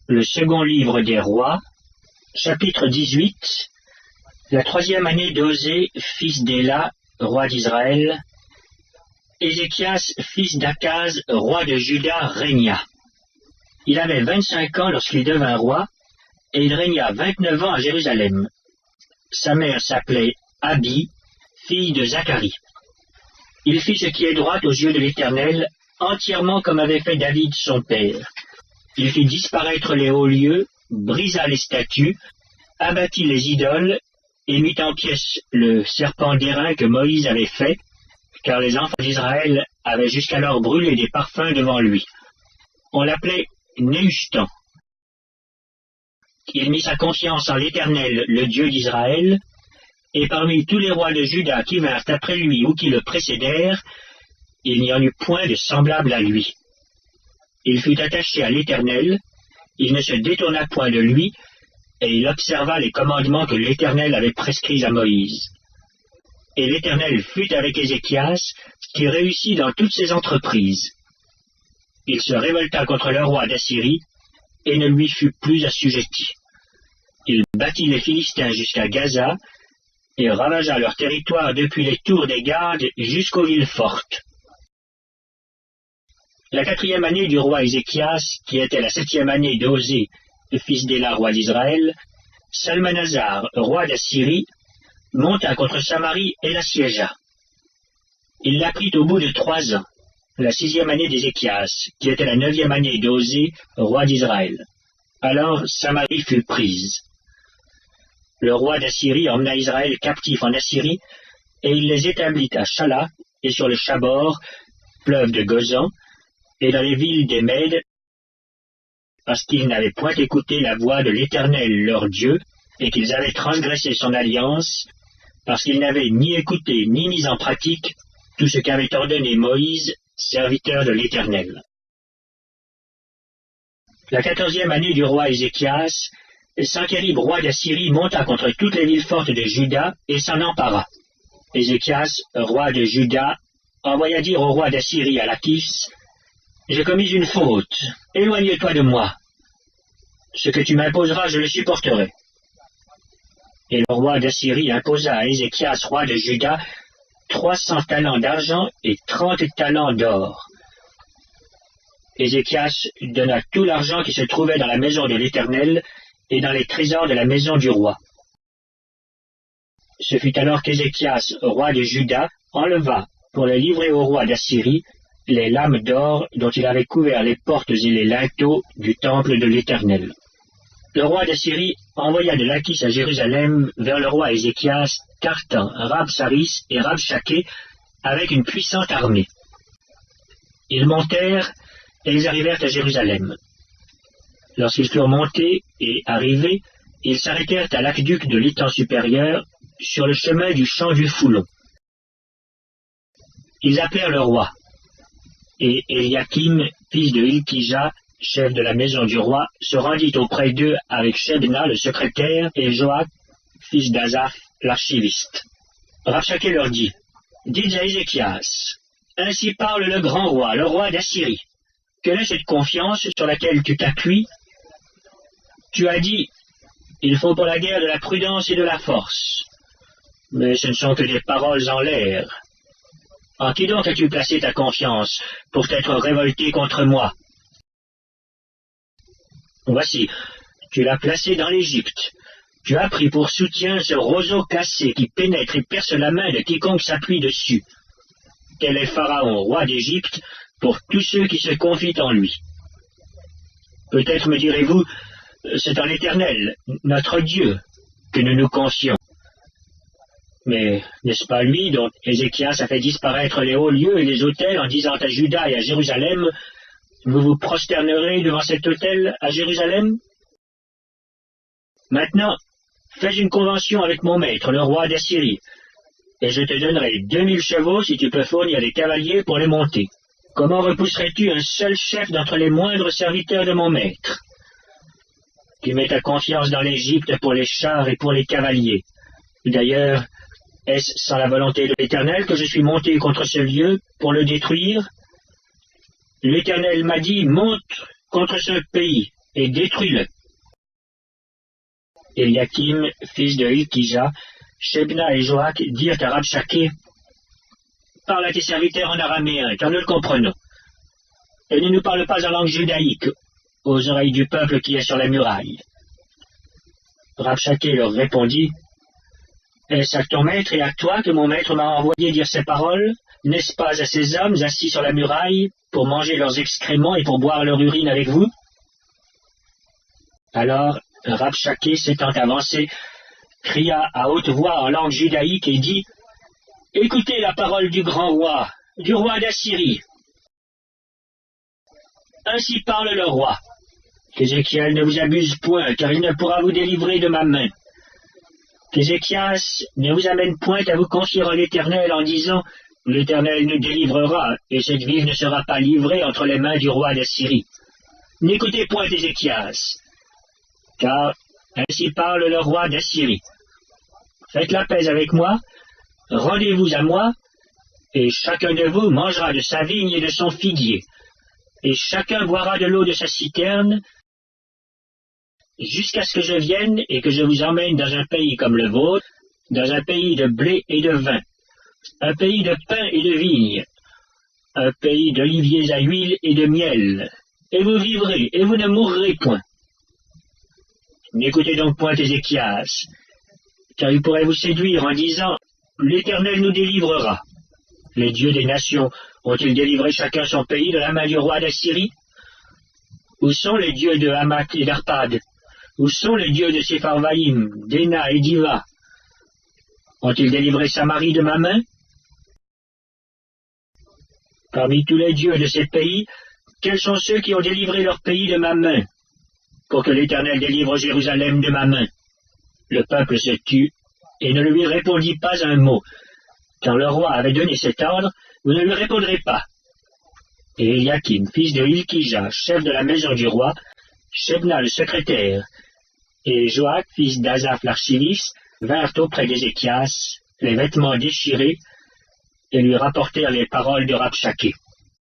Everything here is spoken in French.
Le second livre des rois, chapitre 18, la troisième année d'Osée, fils d'Éla, roi d'Israël, Ézéchias, fils d'Akaz, roi de Juda, régna. Il avait 25 ans lorsqu'il devint roi, et il régna 29 ans à Jérusalem. Sa mère s'appelait Abi, fille de Zacharie. Il fit ce qui est droit aux yeux de l'Éternel, entièrement comme avait fait David son père. Il fit disparaître les hauts lieux, brisa les statues, abattit les idoles, et mit en pièces le serpent d'airain que Moïse avait fait, car les enfants d'Israël avaient jusqu'alors brûlé des parfums devant lui. On l'appelait Néhushtan. Il mit sa confiance en l'Éternel, le Dieu d'Israël, et parmi tous les rois de Juda qui vinrent après lui ou qui le précédèrent, il n'y en eut point de semblable à lui. Il fut attaché à l'Éternel, il ne se détourna point de lui, et il observa les commandements que l'Éternel avait prescrits à Moïse. Et l'Éternel fut avec Ézéchias, qui réussit dans toutes ses entreprises. Il se révolta contre le roi d'Assyrie, et ne lui fut plus assujetti. Il battit les Philistins jusqu'à Gaza, et ravagea leur territoire depuis les tours des gardes jusqu'aux villes fortes. La 4e année du roi Ézéchias, qui était la 7e année d'Osée, fils d'Éla, roi d'Israël, Salmanasar, roi d'Assyrie, monta contre Samarie et l'assiégea. Il la prit au bout de 3 ans, la 6e année d'Ézéchias, qui était la 9e année d'Osée, roi d'Israël. Alors Samarie fut prise. Le roi d'Assyrie emmena Israël captif en Assyrie, et il les établit à Chala et sur le Chabor, fleuve de Gozan, et dans les villes des Mèdes, parce qu'ils n'avaient point écouté la voix de l'Éternel leur Dieu, et qu'ils avaient transgressé son alliance, parce qu'ils n'avaient ni écouté ni mis en pratique tout ce qu'avait ordonné Moïse, serviteur de l'Éternel. La 14e année du roi Ézéchias, Sanchérib, roi d'Assyrie, monta contre toutes les villes fortes de Juda et s'en empara. Ézéchias, roi de Juda, envoya dire au roi d'Assyrie à Lachis, « J'ai commis une faute, éloigne-toi de moi. Ce que tu m'imposeras, je le supporterai. » Et le roi d'Assyrie imposa à Ézéchias, roi de Juda, 300 talents d'argent et 30 talents d'or. Ézéchias donna tout l'argent qui se trouvait dans la maison de l'Éternel et dans les trésors de la maison du roi. Ce fut alors qu'Ézéchias, roi de Juda, enleva, pour le livrer au roi d'Assyrie, les lames d'or dont il avait couvert les portes et les linteaux du temple de l'Éternel. Le roi d'Assyrie envoya de Lachis à Jérusalem vers le roi Ézéchias, Tartan, Rabsaris et Rabshaké avec une puissante armée. Ils montèrent et ils arrivèrent à Jérusalem. Lorsqu'ils furent montés et arrivés, ils s'arrêtèrent à l'aqueduc de l'étang supérieur, sur le chemin du champ du Foulon. Ils appelèrent le roi, et Eliakim, fils de Hilkija, chef de la maison du roi, se rendit auprès d'eux avec Shebna, le secrétaire, et Joach, fils d'Azaph, l'archiviste. Rabshaké leur dit, « Dites à Ézéchias, ainsi parle le grand roi, le roi d'Assyrie. Quelle est cette confiance sur laquelle tu t'appuies? Tu as dit, il faut pour la guerre de la prudence et de la force. Mais ce ne sont que des paroles en l'air. En qui donc as-tu placé ta confiance pour t'être révolté contre moi? Voici, tu l'as placé dans l'Égypte. Tu as pris pour soutien ce roseau cassé qui pénètre et perce la main de quiconque s'appuie dessus. Tel est Pharaon, roi d'Égypte, pour tous ceux qui se confient en lui. Peut-être me direz-vous, c'est en l'Éternel, notre Dieu, que nous nous confions. Mais n'est-ce pas lui dont Ézéchias a fait disparaître les hauts lieux et les autels en disant à Juda et à Jérusalem, vous vous prosternerez devant cet autel à Jérusalem? Maintenant, fais une convention avec mon maître, le roi d'Assyrie, et je te donnerai 2000 chevaux si tu peux fournir des cavaliers pour les monter. Comment repousserais-tu un seul chef d'entre les moindres serviteurs de mon maître? Tu mets ta confiance dans l'Égypte pour les chars et pour les cavaliers. D'ailleurs, est-ce sans la volonté de l'Éternel que je suis monté contre ce lieu pour le détruire? L'Éternel m'a dit, monte contre ce pays, et détruis-le. Eliakim, fils de Hilkija, Shebna et Joach dirent à Rabshakeh, parle à tes serviteurs en araméen, car nous le comprenons, et ne nous parle pas en langue judaïque, aux oreilles du peuple qui est sur la muraille. Rabshakeh leur répondit, est-ce à ton maître et à toi que mon maître m'a envoyé dire ces paroles? N'est-ce pas à ces hommes assis sur la muraille pour manger leurs excréments et pour boire leur urine avec vous? Alors Rabshakeh s'étant avancé, cria à haute voix en langue judaïque et dit, écoutez la parole du grand roi, du roi d'Assyrie. Ainsi parle le roi. Qu'Ézéchiel ne vous abuse point, car il ne pourra vous délivrer de ma main. Qu'Ézéchias ne vous amène point à vous confier à l'Éternel en disant, l'Éternel nous délivrera, et cette ville ne sera pas livrée entre les mains du roi d'Assyrie. N'écoutez point Ézéchias, car ainsi parle le roi d'Assyrie. Faites la paix avec moi, rendez-vous à moi, et chacun de vous mangera de sa vigne et de son figuier, et chacun boira de l'eau de sa citerne, jusqu'à ce que je vienne et que je vous emmène dans un pays comme le vôtre, dans un pays de blé et de vin, un pays de pain et de vigne, un pays d'oliviers à huile et de miel, et vous vivrez, et vous ne mourrez point. N'écoutez donc point Ézéchias, car il pourrait vous séduire en disant, l'Éternel nous délivrera. Les dieux des nations ont-ils délivré chacun son pays de la main du roi d'Assyrie? Où sont les dieux de Hamath et d'Arpad? Où sont les dieux de Sepharvaïm, d'Ena et d'Iva? Ont-ils délivré Samarie de ma main? Parmi tous les dieux de ces pays, quels sont ceux qui ont délivré leur pays de ma main, pour que l'Éternel délivre Jérusalem de ma main? Le peuple se tut et ne lui répondit pas un mot. Quand le roi avait donné cet ordre, vous ne lui répondrez pas. Et Eliakim, fils de Hilkija, chef de la maison du roi, Shebna le secrétaire, et Joach, fils d'Azaph l'archiviste, vinrent auprès d'Ézéchias, les vêtements déchirés, et lui rapportèrent les paroles de Rabshakeh.